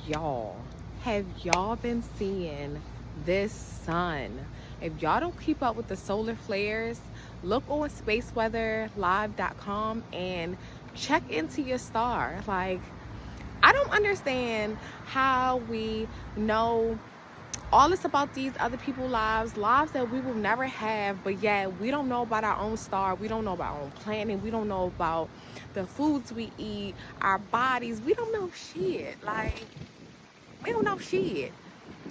Y'all, have y'all been seeing this sun? If y'all don't keep up with the solar flares, look on spaceweatherlive.com and check into your star. Like, I don't understand how we know all this about these other people's lives that we will never have, but yet we don't know about our own star. We don't know about our own planet. We don't know about the foods we eat, our bodies. We don't know shit. Like, we don't know shit.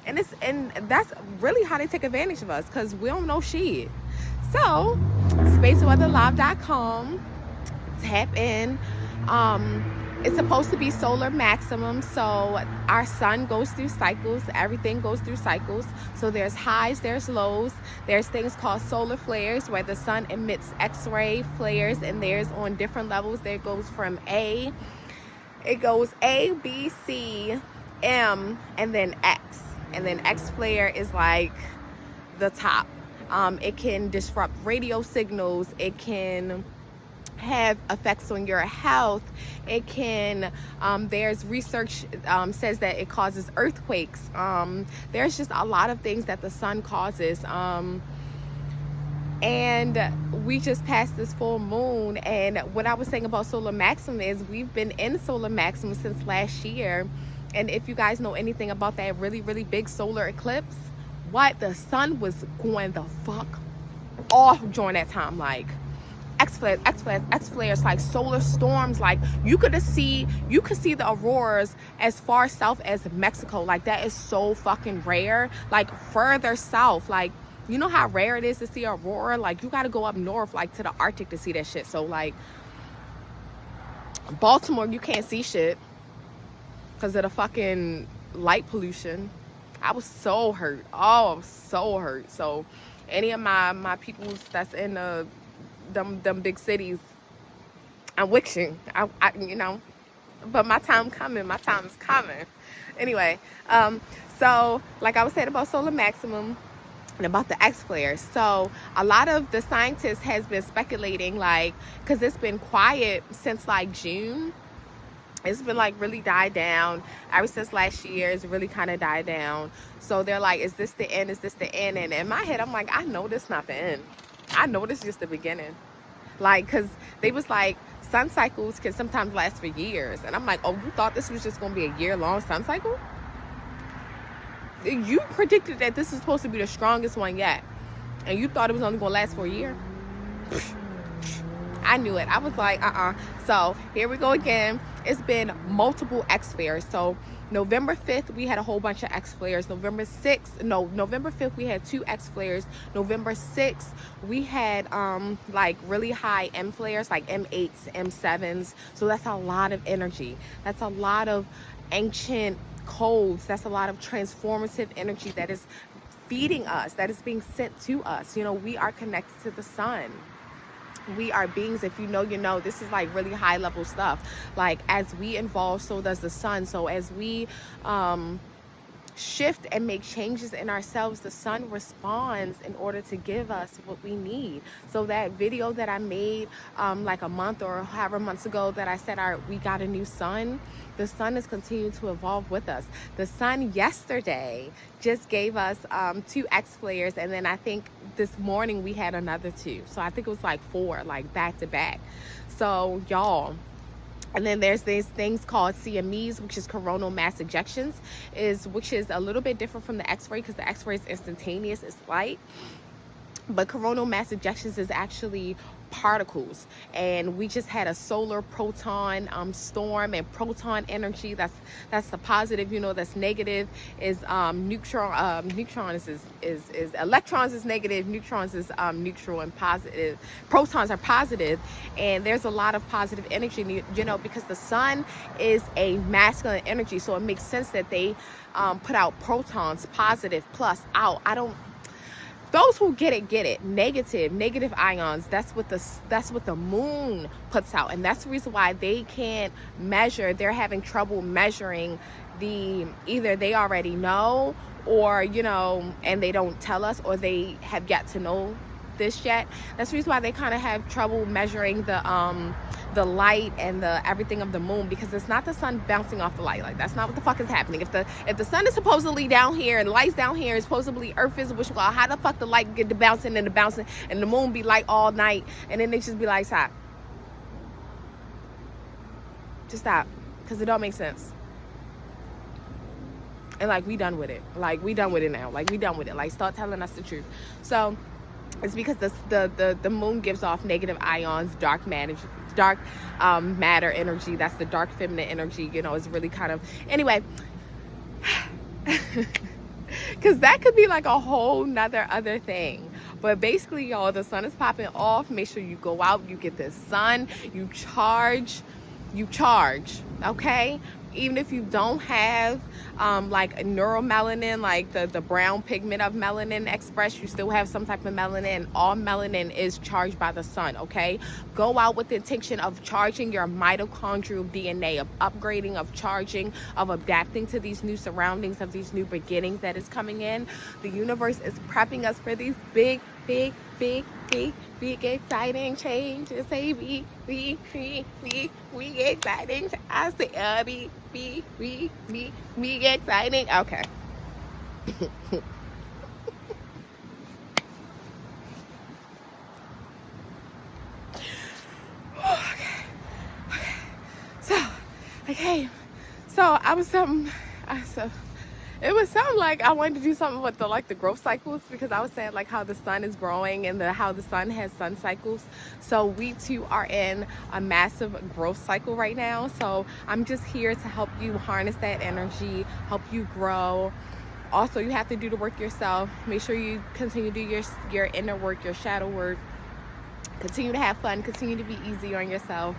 And that's really how they take advantage of us, because we don't know shit. So spaceweatherlive.com, tap in. It's supposed to be solar maximum, so our sun goes through cycles. Everything goes through cycles. So there's highs, there's lows. There's things called solar flares, where the sun emits X-ray flares, and there's on different levels. There goes from A, it goes A, B, C, M, and then X. And then X flare is like the top. It can disrupt radio signals. It can have effects on your health. It can, there's research says that it causes earthquakes. There's just a lot of things that the sun causes. And we just passed this full moon, and what I was saying about solar maximum is we've been in solar maximum since last year. And if you guys know anything about that really, really big solar eclipse, what the sun was going the fuck off during that time. Like, X flares, like solar storms. Like, you could see the auroras as far south as Mexico. Like, that is so fucking rare. Like, further south, like, you know how rare it is to see aurora? Like, you got to go up north, like to the Arctic, to see that shit. So like, Baltimore, you can't see shit because of the fucking light pollution. I was so hurt. Oh, I was so hurt. So any of my peoples that's in them big cities, I'm wishing I but my time coming. My time is coming. Anyway, so like I was saying about solar maximum and about the X flares. So a lot of the scientists has been speculating, like, because it's been quiet since like June. It's been like really died down ever since last year. It's really kind of died down. So they're like, is this the end? Is this the end? And in my head, I'm like, I know this not the end. I know this is just the beginning. Like, because they was like, sun cycles can sometimes last for years. And I'm like, oh, you thought this was just going to be a year-long sun cycle? You predicted that this is supposed to be the strongest one yet. And you thought it was only going to last for a year? I knew it. I was like, So here we go again. It's been multiple X flares. So November 5th, we had a whole bunch of X flares. November 5th, we had 2 X flares. November 6th, we had like really high M flares, like M8s, M7s. So that's a lot of energy. That's a lot of ancient codes. That's a lot of transformative energy that is feeding us, that is being sent to us. You know, we are connected to the sun. We are beings. If you know, you know. This is like really high level stuff. Like, as we evolve, so does the sun. So as we shift and make changes in ourselves, the sun responds in order to give us what we need. So that video that I made like a month or however months ago, that I said we got a new sun, the sun is continuing to evolve with us. The sun yesterday just gave us 2 X flares, and then I think this morning we had another 2. So I think it was like 4, like back to back. So y'all, and then there's these things called CMEs, which is coronal mass ejections, which is a little bit different from the X-ray, because the X-ray is instantaneous, it's light. But coronal mass ejections is actually particles, and we just had a solar proton storm, and proton energy, that's the positive, you know. That's negative is neutrons is electrons is negative, neutrons is neutral, and positive protons are positive. And there's a lot of positive energy, you know, because the sun is a masculine energy, so it makes sense that they put out protons, positive plus out. Those who get it. Negative ions, that's what the moon puts out. And that's the reason why they can't measure. They're having trouble measuring either they already know, or, you know, and they don't tell us, or they have yet to know this yet. That's the reason why they kind of have trouble measuring the light and the everything of the moon, because it's not the sun bouncing off the light. Like, that's not what the fuck is happening. If the sun is supposedly down here and the light's down here, and supposedly Earth is which, well, how the fuck the light get to bouncing and the bouncing and the moon be light all night, and then they just be like, stop, just stop, because it don't make sense. And like, we done with it. Like, we done with it now. Like, we done with it. Like, start telling us the truth. So it's because the moon gives off negative ions, dark matter energy. That's the dark feminine energy. You know, it's really kind of, anyway, because that could be like a whole nother other thing. But basically, y'all, the sun is popping off. Make sure you go out, you get the sun, you charge, okay? Even if you don't have like a neuromelanin, like the brown pigment of melanin expressed, you still have some type of melanin, and all melanin is charged by the sun, okay? Go out with the intention of charging your mitochondrial DNA, of upgrading, of charging, of adapting to these new surroundings, of these new beginnings that is coming in. The universe is prepping us for these big exciting changes. Say we exciting. I say we exciting. Okay. So I was it was something like I wanted to do something with the growth cycles, because I was saying like how the sun is growing and how the sun has sun cycles. So we too are in a massive growth cycle right now. So I'm just here to help you harness that energy, help you grow. Also, you have to do the work yourself. Make sure you continue to do your inner work, your shadow work. Continue to have fun, continue to be easy on yourself,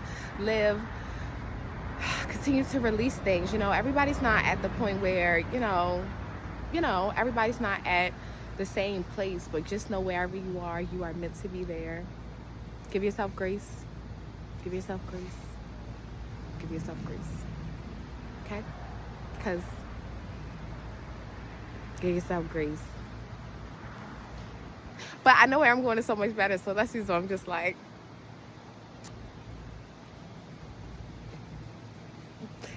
continue to release things. You know, everybody's not at the point where, you know, everybody's not at the same place, but just know wherever you are meant to be there. Give yourself grace. Give yourself grace. Give yourself grace. Okay? Because give yourself grace. But I know where I'm going is so much better, so that's why I'm just like,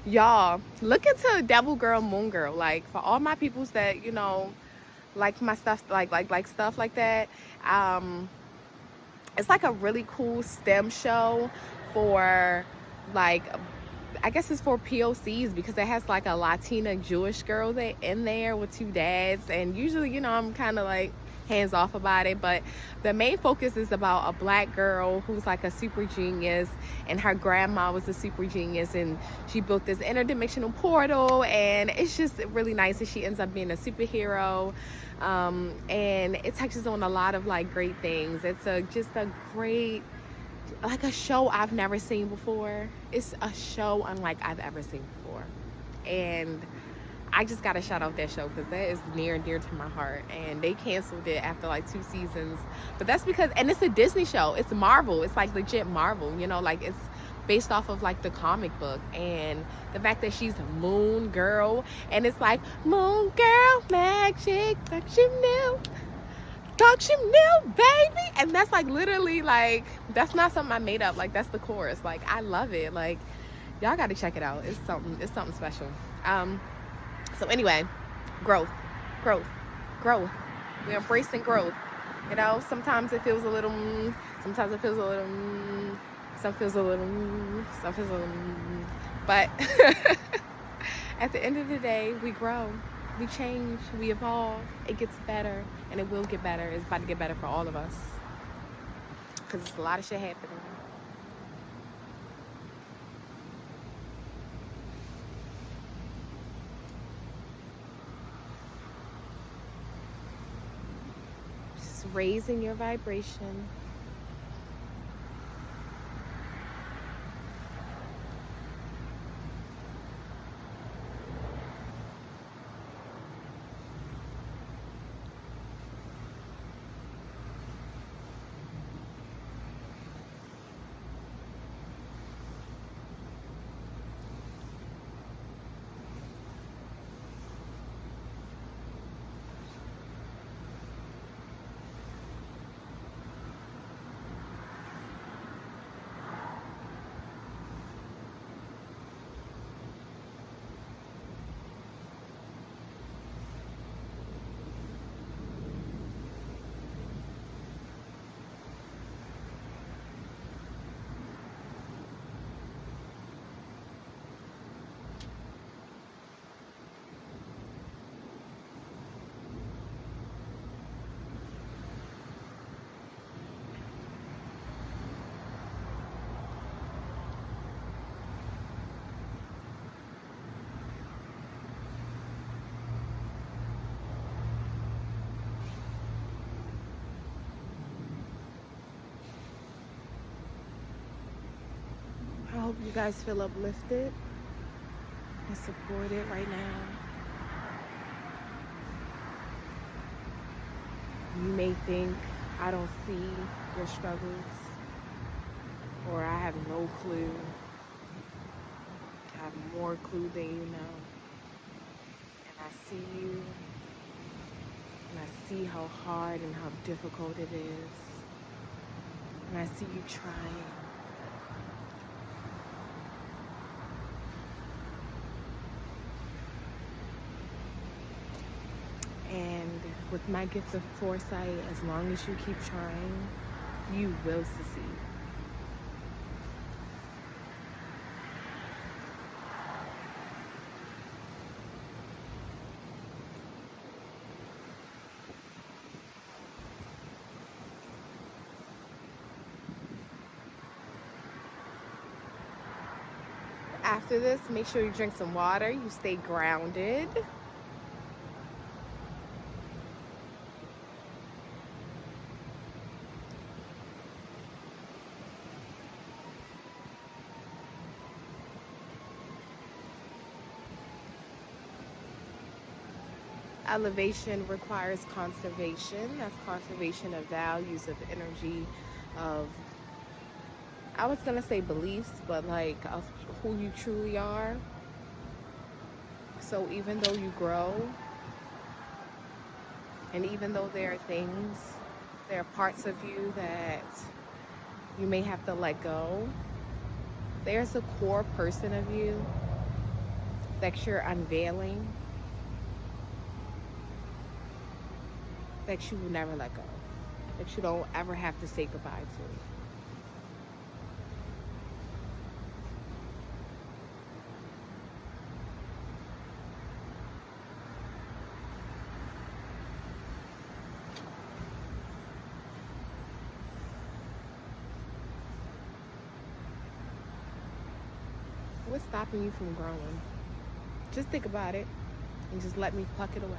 y'all, look into Devil Girl, Moon Girl. Like, for all my peoples that, you know, like my stuff, like stuff like that, it's like a really cool STEM show for, like, I guess it's for POCs, because it has like a Latina Jewish girl in there with 2 dads, and usually, you know, I'm kind of like hands off about it, but the main focus is about a black girl who's like a super genius, and her grandma was a super genius, and she built this interdimensional portal, and it's just really nice, and she ends up being a superhero, and it touches on a lot of like great things. It's just a great, like, a show I've never seen before. It's a show unlike I've ever seen before, and I just gotta shout out that show, because that is near and dear to my heart. And they canceled it after like 2 seasons, but that's because, and it's a Disney show, it's Marvel, it's like legit Marvel, you know, like it's based off of like the comic book. And the fact that she's Moon Girl, and it's like, Moon Girl magic, don't you know, baby? And that's like literally, like, that's not something I made up. Like, that's the chorus. Like, I love it. Like, y'all gotta check it out. It's something special. So anyway, growth. We're embracing growth. You know, sometimes it feels a little, sometimes it feels a little, some feels a little, some feels a little, but at the end of the day, we grow, we change, we evolve. It gets better, and it will get better. It's about to get better for all of us, because there's a lot of shit happening. Raising your vibration. You guys feel uplifted and supported right now. You may think I don't see your struggles, or I have no clue. I have more clue than you know. And I see you, and I see how hard and how difficult it is. And I see you trying. And with my gift of foresight, as long as you keep trying, you will succeed. After this, make sure you drink some water, you stay grounded. Elevation requires conservation. That's conservation of values, of energy, of, I was gonna say beliefs, but like of who you truly are. So even though you grow, and even though there are things, there are parts of you that you may have to let go, there's a core person of you that you're unveiling, that you will never let go, that you don't ever have to say goodbye to. What's stopping you from growing? Just think about it and just let me pluck it away.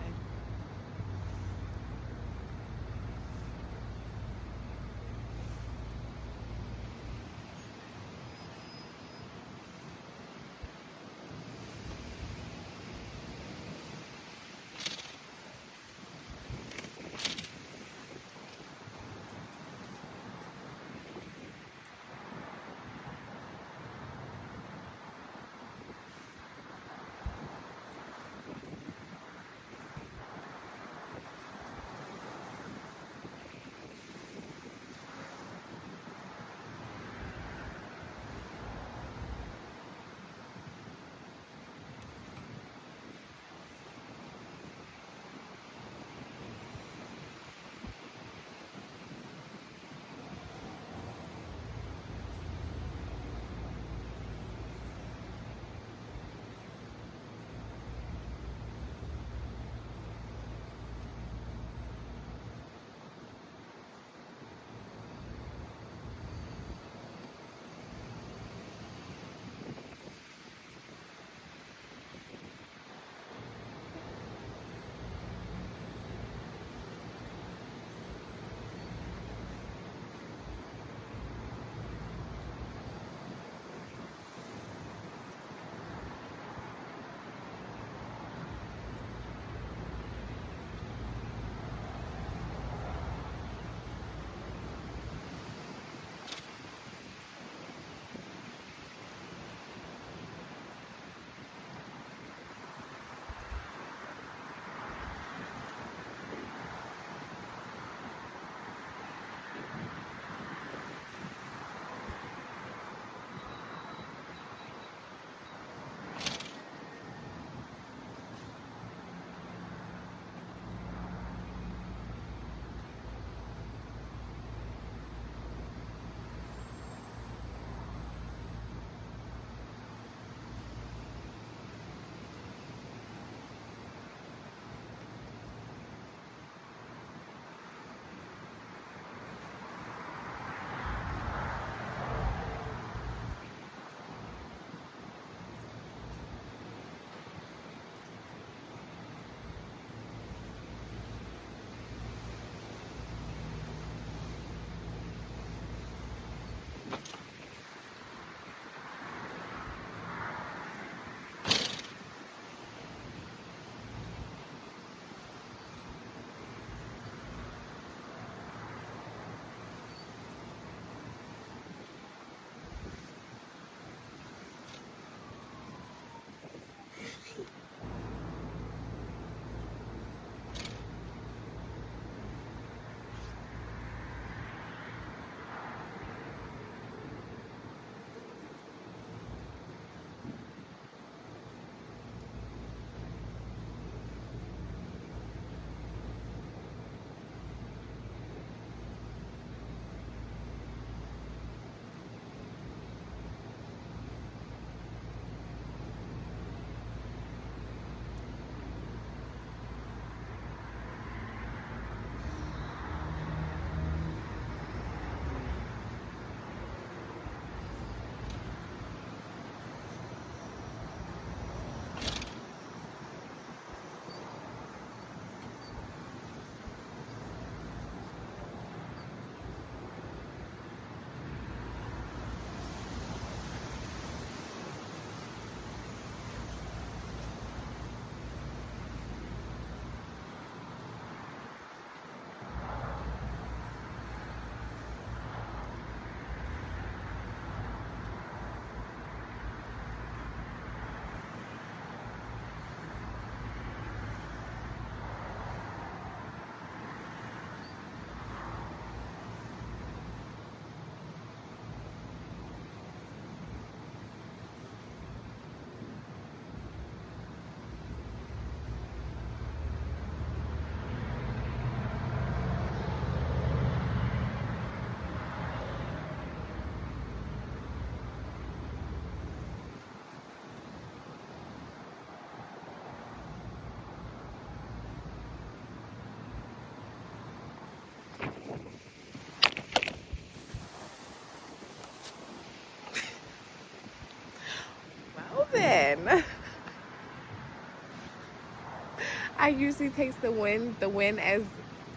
I usually take the win as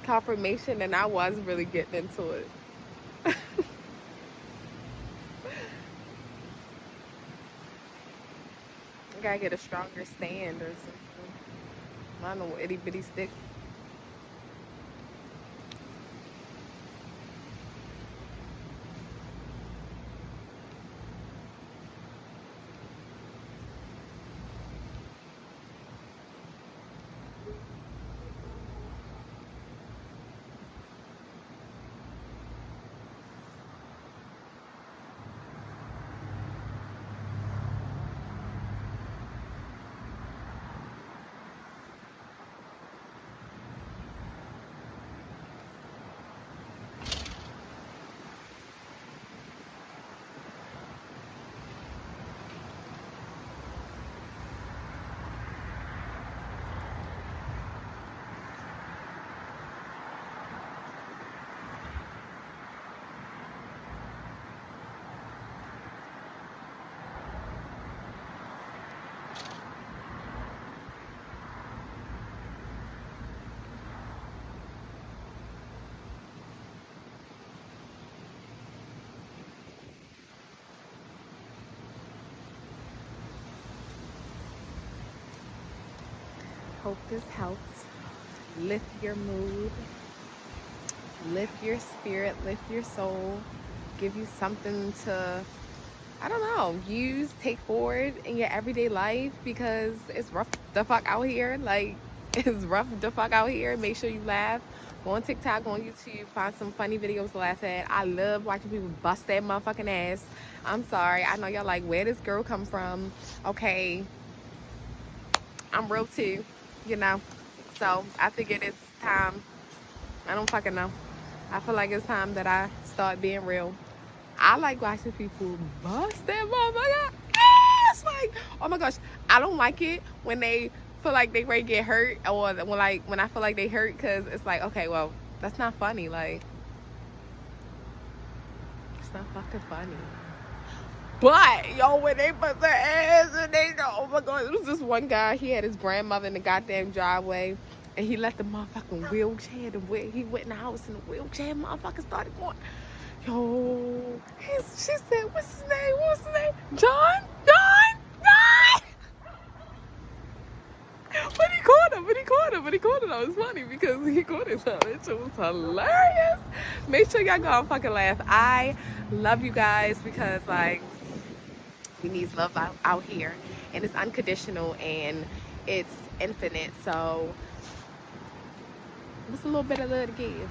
confirmation, and I was really getting into it. I gotta get a stronger stand or something. I don't know, itty bitty stick. Hope this helps lift your mood, lift your spirit, lift your soul, give you something to, I don't know, use, take forward in your everyday life, because it's rough the fuck out here. Like, it's rough the fuck out here. Make sure you laugh. Go on TikTok, go on YouTube, find some funny videos. Like I said, I love watching people bust that motherfucking ass. I'm sorry. I know y'all like, where this girl come from? Okay, I'm real too, you know. So I figured it's time. I don't fucking know. I feel like it's time that I start being real. I like watching people bust that motherfucker ass. Like, oh my gosh, I don't like it when they feel like they ready to get hurt, or when I feel like they hurt, because it's like, okay, well, that's not funny. Like, it's not fucking funny. But yo, when they bust their ass and they go, oh my god, it was this one guy. He had his grandmother in the goddamn driveway, and he left the motherfucking wheelchair. He went in the house in the wheelchair. Motherfucker started going. Yo, she said, what's his name? What's his name? John? John? John? But he caught him. It was funny because he caught him. So it was hilarious. Make sure y'all go and fucking laugh. I love you guys, because, like, we need love out here. And it's unconditional and it's infinite. So, just a little bit of love to give.